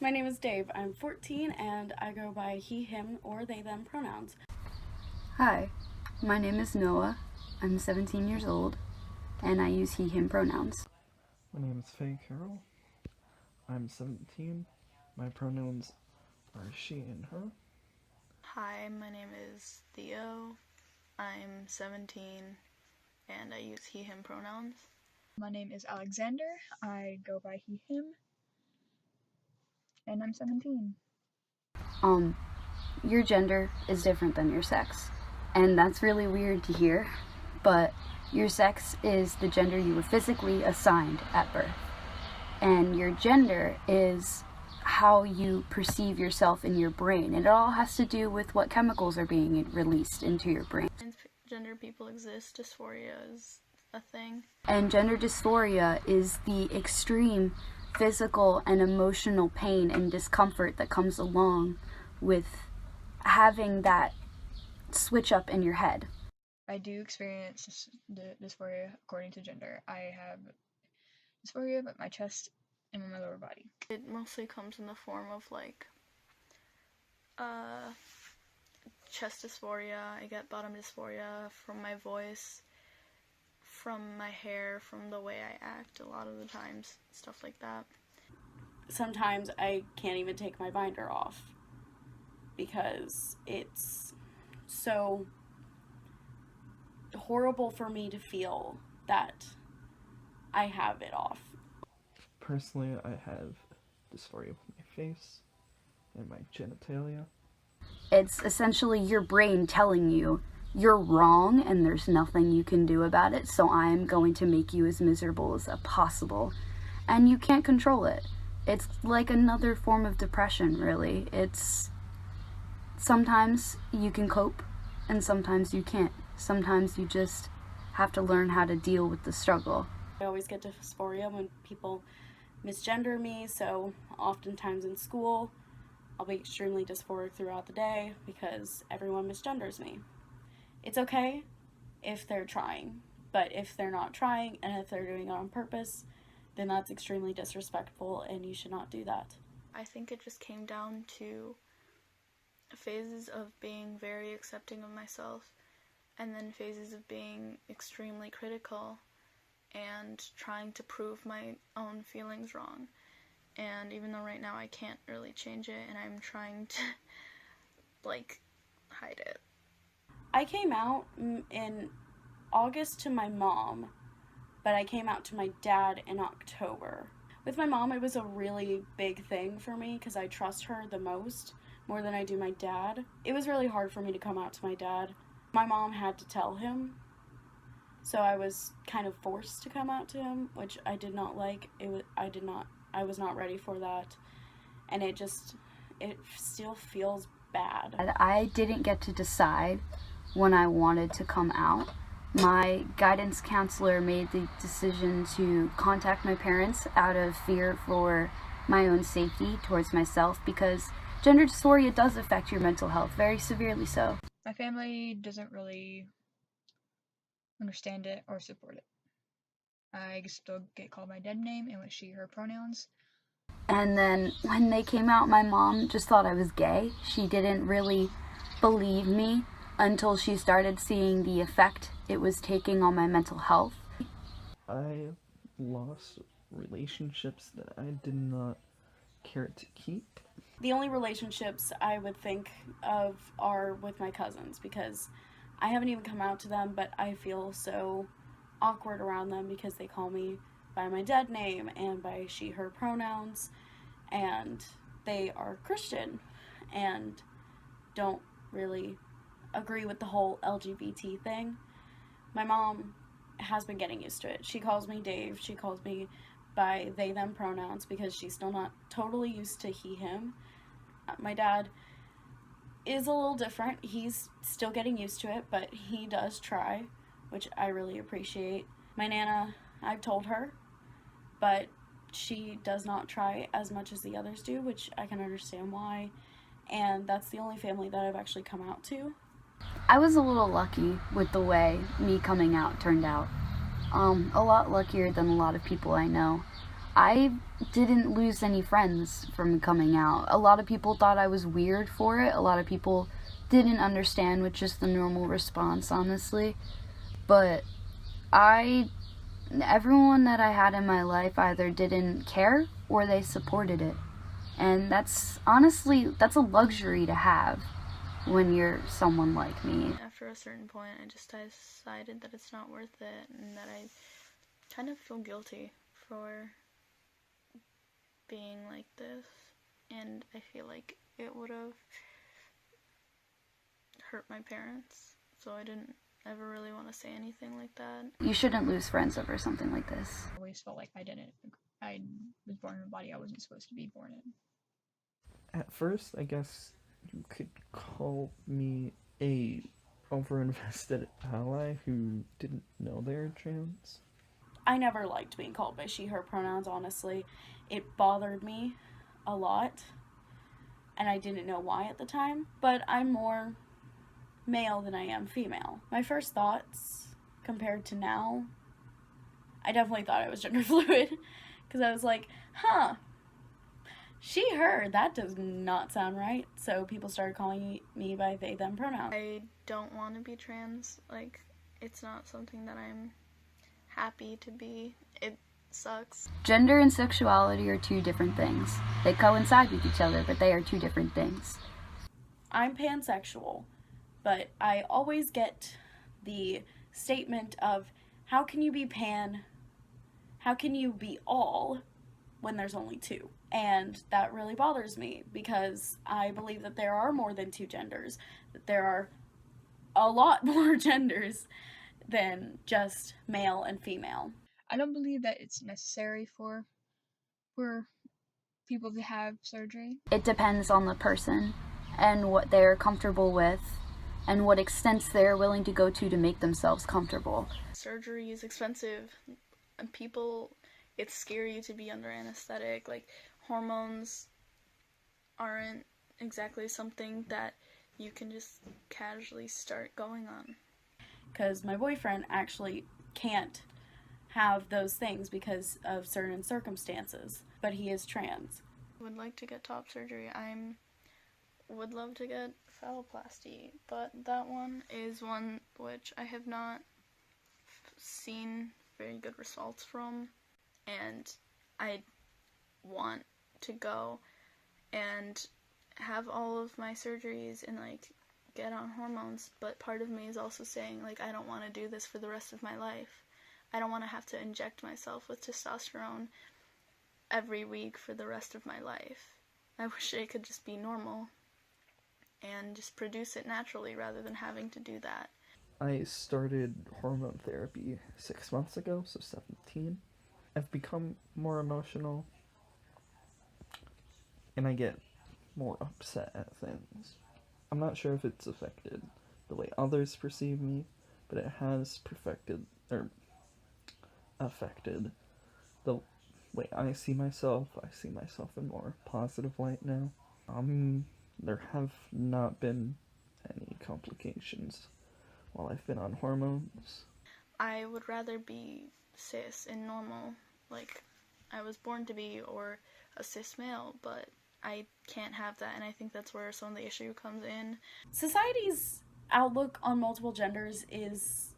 My name is Dave. I'm 14 and I go by he, him, or they, them pronouns. Hi, my name is Noah. I'm 17 years old and I use he, him pronouns. My name is Faye Carroll. I'm 17. My pronouns are she and her. Hi, my name is Theo. I'm 17 and I use he, him pronouns. My name is Alexander. I go by he, him, and I'm 17. Your gender is different than your sex, and that's really weird to hear, but your sex is the gender you were physically assigned at birth, and your gender is how you perceive yourself in your brain. And it all has to do with what chemicals are being released into your brain. Transgender people exist. Dysphoria is a thing. And gender dysphoria is the extreme physical and emotional pain and discomfort that comes along with having that switch up in your head. I do experience dysphoria according to gender. I have dysphoria with my chest and with my lower body. It mostly comes in the form of chest dysphoria. I get bottom dysphoria from my voice, from my hair, from the way I act a lot of the times, stuff like that. Sometimes I can't even take my binder off because it's so horrible for me to feel that I have it off. Personally, I have dysphoria with my face and my genitalia. It's essentially your brain telling you you're wrong and there's nothing you can do about it, so I'm going to make you as miserable as possible. And you can't control it. It's like another form of depression, really. It's sometimes you can cope and sometimes you can't. Sometimes you just have to learn how to deal with the struggle. I always get dysphoria when people misgender me, so oftentimes in school I'll be extremely dysphoric throughout the day because everyone misgenders me. It's okay if they're trying, but if they're not trying and if they're doing it on purpose, then that's extremely disrespectful and you should not do that. I think it just came down to phases of being very accepting of myself and then phases of being extremely critical and trying to prove my own feelings wrong. And even though right now I can't really change it and I'm trying to hide it. I came out in August to my mom, but I came out to my dad in October. With my mom, it was a really big thing for me because I trust her the most, more than I do my dad. It was really hard for me to come out to my dad. My mom had to tell him, so I was kind of forced to come out to him, which I did not like. I was not ready for that, and it still feels bad. I didn't get to decide when I wanted to come out. My guidance counselor made the decision to contact my parents out of fear for my own safety towards myself, because gender dysphoria does affect your mental health, very severely so. My family doesn't really understand it or support it. I still get called my dead name and with she, her pronouns. And then when they came out, my mom just thought I was gay. She didn't really believe me until she started seeing the effect it was taking on my mental health. I lost relationships that I did not care to keep. The only relationships I would think of are with my cousins, because I haven't even come out to them, but I feel so awkward around them because they call me by my dead name and by she, her pronouns, and they are Christian and don't really agree with the whole LGBT thing. My mom has been getting used to it. She calls me Dave. She calls me by they, them pronouns because she's still not totally used to he, him. My dad is a little different. He's still getting used to it, but he does try, which I really appreciate. My Nana, I've told her, but she does not try as much as the others do, which I can understand why. And that's the only family that I've actually come out to. I was a little lucky with the way me coming out turned out. A lot luckier than a lot of people I know. I didn't lose any friends from coming out. A lot of people thought I was weird for it. A lot of people didn't understand, which is the normal response, honestly. But everyone that I had in my life either didn't care or they supported it. And that's a luxury to have when you're someone like me. After a certain point, I just decided that it's not worth it, and that I kind of feel guilty for being like this, and I feel like it would have hurt my parents, so I didn't ever really want to say anything like that. You shouldn't lose friends over something like this. I always felt like I was born in a body I wasn't supposed to be born in. At first, I guess you could call me a over-invested ally who didn't know they're trans. I never liked being called by she, her pronouns, honestly. It bothered me a lot, and I didn't know why at the time, but I'm more male than I am female. My first thoughts, compared to now, I definitely thought I was gender fluid, because I was like, she, her, that does not sound right. So people started calling me by they, them pronouns. I don't want to be trans. Like, it's not something that I'm happy to be. It sucks. Gender and sexuality are two different things. They coincide with each other, but they are two different things. I'm pansexual, but I always get the statement of, how can you be pan? How can you be all when there's only two? And that really bothers me, because I believe that there are more than two genders, that there are a lot more genders than just male and female. I don't believe that it's necessary for people to have surgery. It depends on the person and what they're comfortable with and what extents they're willing to go to make themselves comfortable. Surgery is expensive, and it's scary to be under anesthetic. Like, hormones aren't exactly something that you can just casually start going on. Because my boyfriend actually can't have those things because of certain circumstances, but he is trans. Would like to get top surgery. Would love to get phalloplasty, but that one is one which I have not seen very good results from, and I want to go and have all of my surgeries and like get on hormones, but part of me is also saying, like, I don't want to do this for the rest of my life. I don't want to have to inject myself with testosterone every week for the rest of my life. I wish I could just be normal and just produce it naturally rather than having to do that. I started hormone therapy 6 months ago, so 17. I've become more emotional, and I get more upset at things. I'm not sure if it's affected the way others perceive me, but it has affected the way I see myself. I see myself in more positive light now. There have not been any complications while I've been on hormones. I would rather be cis and normal, like I was born to be, or a cis male, but I can't have that, and I think that's where some of the issue comes in. Society's outlook on multiple genders is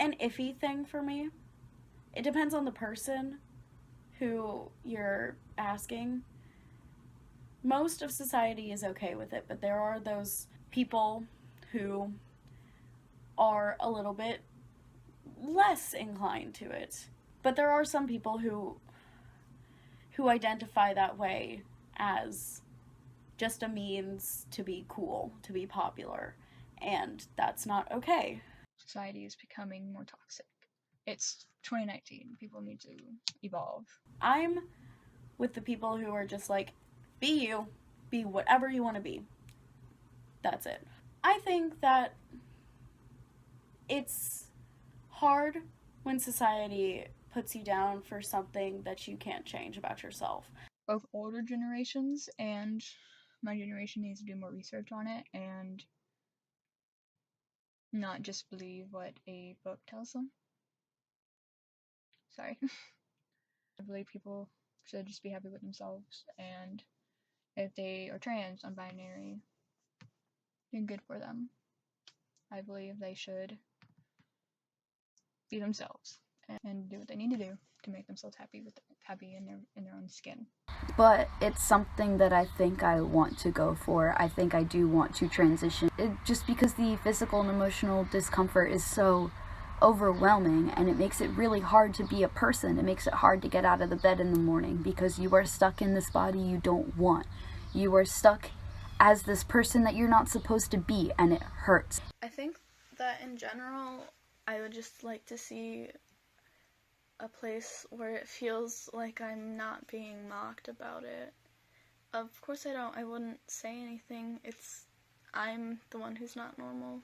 an iffy thing for me. It depends on the person who you're asking. Most of society is okay with it, but there are those people who are a little bit less inclined to it. But there are some people who identify that way as just a means to be cool, to be popular, and that's not okay. Society is becoming more toxic. It's 2019. People need to evolve. I'm with the people who are just like, be you, be whatever you want to be. That's it. I think that it's hard when society puts you down for something that you can't change about yourself. Both older generations and my generation needs to do more research on it and not just believe what a book tells them. Sorry. I believe people should just be happy with themselves, and if they are trans, non-binary, then good for them. I believe they should be themselves and do what they need to do to make themselves happy in their own skin. But it's something that I think I want to go for. I think I do want to transition. Just because the physical and emotional discomfort is so overwhelming, and it makes it really hard to be a person. It makes it hard to get out of the bed in the morning because you are stuck in this body you don't want. You are stuck as this person that you're not supposed to be, and it hurts. I think that in general, I would just like to see a place where it feels like I'm not being mocked about it. Of course I wouldn't say anything. I'm the one who's not normal.